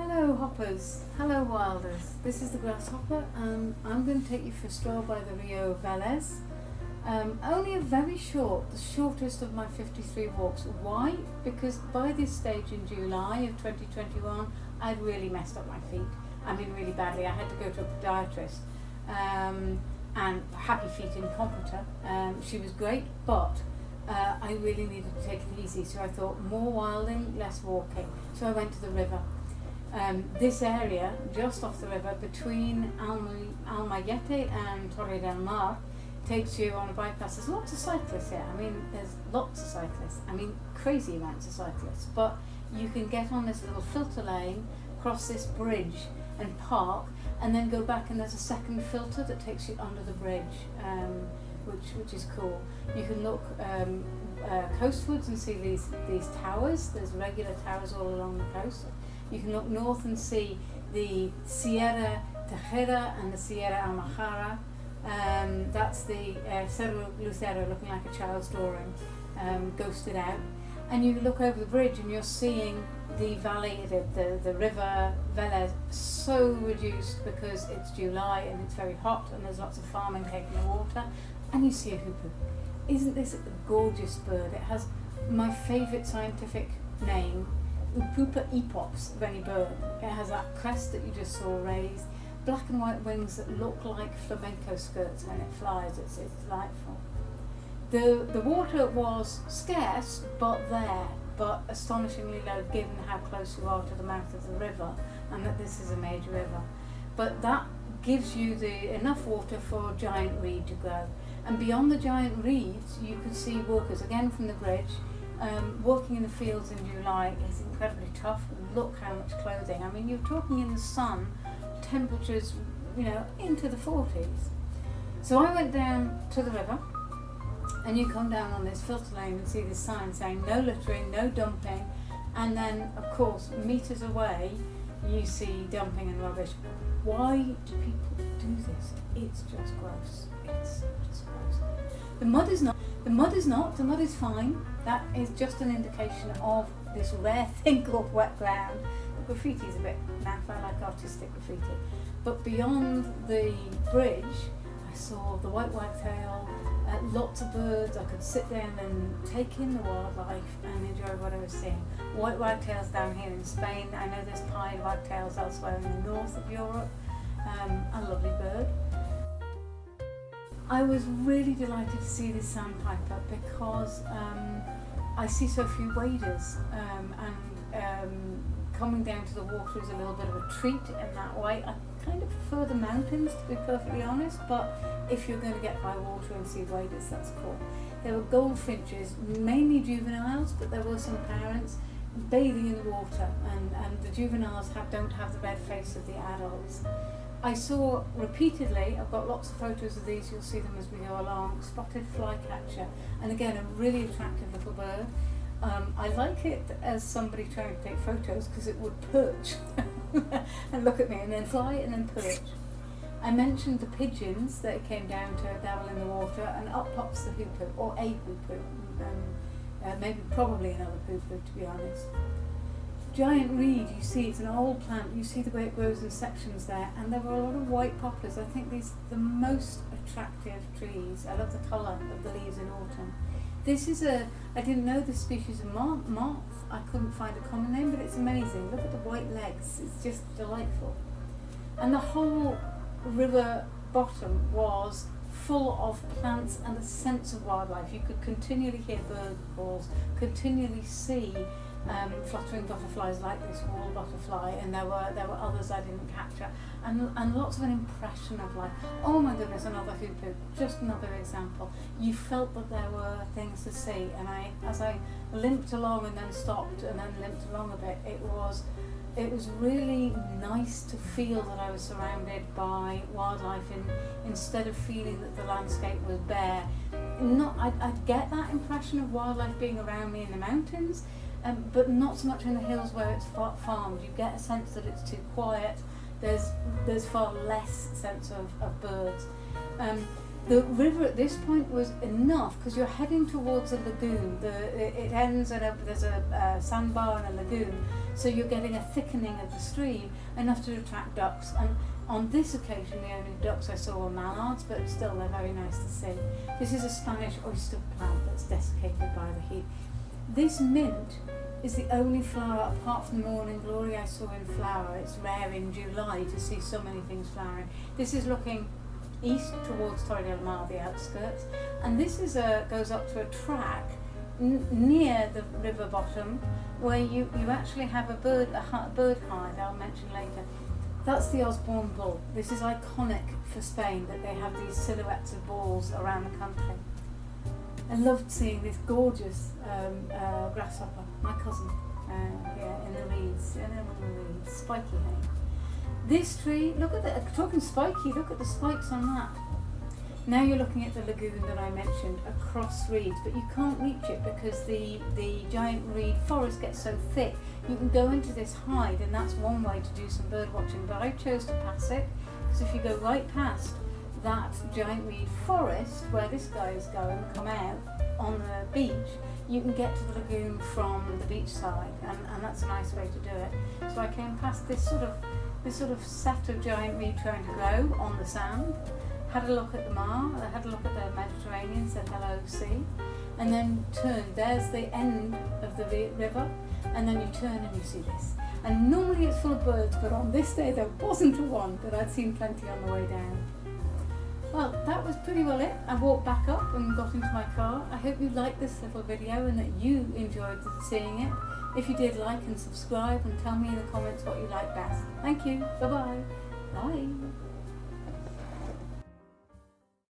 Hello hoppers, hello wilders. This is the grasshopper and I'm going to take you for a stroll by the Río Vélez. Only a very short, the shortest of my 53 walks. Why? Because by this stage in July of 2021 I'd really messed up my feet. I mean really badly. I had to go to a podiatrist and Happy Feet Incompetent. She was great, but I really needed to take it easy, so I thought more wilding, less walking. So I went to the river. This area, just off the river, between Almayete and Torre del Mar, takes you on a bypass. There's lots of cyclists here. I mean, there's lots of cyclists. I mean, crazy amounts of cyclists. But you can get on this little filter lane, cross this bridge and park, and then go back, and there's a second filter that takes you under the bridge, which is cool. You can look coastwards and see these towers. There's regular towers all along the coast. You can look north and see the Sierra Tejera and the Sierra Almajara. That's the Cerro Lucero, looking like a child's drawing, ghosted out. And you look over the bridge and you're seeing the valley, the River Velez, so reduced because it's July and it's very hot and there's lots of farming taking the water. And you see a hoopoe. Isn't this a gorgeous bird? It has my favourite scientific name, Upupa epops of any bird. It has that crest that you just saw raised, black and white wings that look like flamenco skirts when it flies. It's delightful. The water was scarce but there, but astonishingly low given how close you are to the mouth of the river and that this is a major river. But that gives you enough water for giant reed to grow. And beyond the giant reeds you can see workers, again from the bridge. Working in the fields in July is incredibly tough. Look how much clothing. I mean, you're talking in the sun, temperatures, into the 40s. So I went down to the river, and you come down on this filter lane and see this sign saying no littering, no dumping, and then, of course, meters away, you see dumping and rubbish. Why do people do this? It's just gross. It's gross. The mud is fine. That is just an indication of this rare thing called wet ground. The graffiti is a bit naff. I like artistic graffiti. But beyond the bridge, I saw the white wagtail, lots of birds. I could sit down and take in the wildlife and enjoy what I was seeing. White wagtails down here in Spain. I know there's pied wagtails elsewhere in the north of Europe. A lovely bird. I was really delighted to see this sandpiper because I see so few waders, and coming down to the water is a little bit of a treat in that way. I kind of prefer the mountains, to be perfectly honest, but if you're going to get by water and see waders, that's cool. There were goldfinches, mainly juveniles, but there were some parents bathing in the water, and the juveniles don't have the red face of the adults. I saw repeatedly, I've got lots of photos of these, you'll see them as we go along, spotted flycatcher, and again a really attractive little bird. I like it as somebody trying to take photos because it would perch and look at me and then fly and then perch. I mentioned the pigeons that it came down to dabble in the water, and up pops the hoopoe, or a hoopoe, maybe probably another hoopoe to be honest. Giant reed, you see it's an old plant, you see the way it grows in sections there, and there were a lot of white poplars. I think these are the most attractive trees. I love the colour of the leaves in autumn. This is I didn't know this species of moth. I couldn't find a common name, but it's amazing. Look at the white legs, it's just delightful. And the whole river bottom was full of plants and a sense of wildlife. You could continually hear bird calls, continually see fluttering butterflies like this wall butterfly, and there were others I didn't capture, and lots of an impression of like, oh my goodness, another hoopoe, just another example. You felt that there were things to see, and as I limped along and then stopped and then limped along a bit, it was really nice to feel that I was surrounded by wildlife instead of feeling that the landscape was bare. I'd get that impression of wildlife being around me in the mountains, but not so much in the hills where it's farmed. You get a sense that it's too quiet. There's far less sense of birds. The river at this point was enough because you're heading towards a lagoon. It ends and there's a sandbar and a lagoon, so you're getting a thickening of the stream enough to attract ducks. And on this occasion, the only ducks I saw were mallards, but still they're very nice to see. This is a Spanish oyster plant that's desiccated by the heat. This mint is the only flower apart from the morning glory I saw in flower. It's rare in July to see so many things flowering. This is looking east towards Torre del Mar, the outskirts, and this is goes up to a track near the river bottom where you actually have a bird hide I'll mention later. That's the Osborne bull. This is iconic for Spain, that they have these silhouettes of bulls around the country. I loved seeing this gorgeous grasshopper, my cousin, in the reeds, spiky hay. This tree, look at the, talking spiky, look at the spikes on that. Now you're looking at the lagoon that I mentioned, across reeds, but you can't reach it because the giant reed forest gets so thick. You can go into this hide, and that's one way to do some bird watching, but I chose to pass it, because if you go right past that giant reed forest, where this guy is going, come out on the beach, you can get to the lagoon from the beach side, and that's a nice way to do it. So I came past this sort of set of giant reed trying to grow on the sand, had a look at the Mar, I had a look at the Mediterranean, said hello sea, and then turned. There's the end of the river, and then you turn and you see this. And normally it's full of birds, but on this day there wasn't one, but I'd seen plenty on the way down. Well, that was pretty well it. I walked back up and got into my car. I hope you liked this little video and that you enjoyed seeing it. If you did, like and subscribe and tell me in the comments what you like best. Thank you. Bye-bye. Bye.